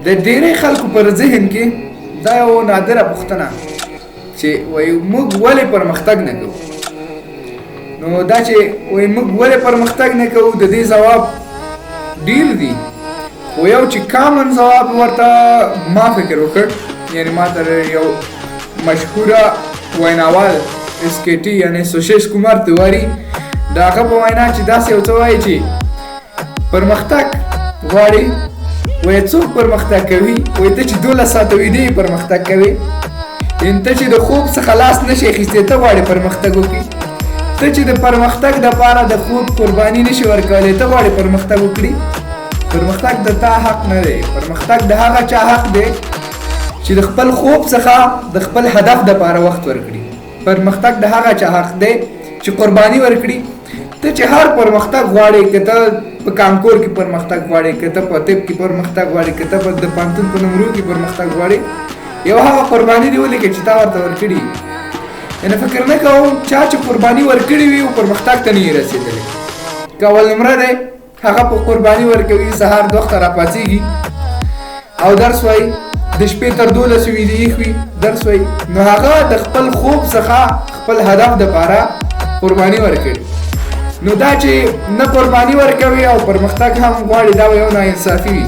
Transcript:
د ډېری خلکو پر ذهن کې دا یو نادره پوښتنه چې وایي موږ ولې پرمختګ نه کوو. نو دا چې وایي موږ ولې پرمختګ نه کوو د دې ځواب ډېر دي، خو یو چې کامن ځواب ورته ما فکر وکړ، یعنی ما ته یو مشهوره ویناوال اسکیټي یعنی سوشیش کمار تیواری د هغه په وینا چې داسې یو څه وایي چې پرمختګ غواړي، وایي څوک پرمختګ کوي؟ وایي ته چې 12 ساعته ویدې پرمختګ کوي، یعنې ته چې د خوب څخه لاس نشي اخیستی ته غواړې پرمختګ وکړي، ته چې د پرمختګ دپاره د خوب قرباني نشي ورکولی ته غواړې پرمختګ وکړي. پرمختګ د تا حق نه دی، پرمختګ د هغه چا حق دی چې د خپل خوب څخه د خپل هدف دپاره وخت ورکړي. پرمختګ د هغه چا حق دی چې قرباني ورکړي. ته چې هر پرمختګ غواړې، که ته په کانکور کې پرمختګ غواړې، که ته په طب کې پرمختګ غواړې، که ته د پوهنتون په نمرو کې پرمختګ غواړې، یو هغه قرباني دې ولیکې چې تا ورته ورکړي. یعنې فکر نه کوم چا چې قرباني ورکړې وي او پرمختګ ته نه یې رسېدلی. که اول نمره دی هغه په قرباني ورکوي، سهار 2 وخته راپاڅېږي او درس وایي، د شپې تر 12 ویدې ایښوي درس وایي، نو هغه د خپل خوب څخه خپل هدف دپاره قرباني ورکړي. نو دا چې نه قرباني ورکوي او پرمختګ هم غواړي دا یو ناانصافي وي.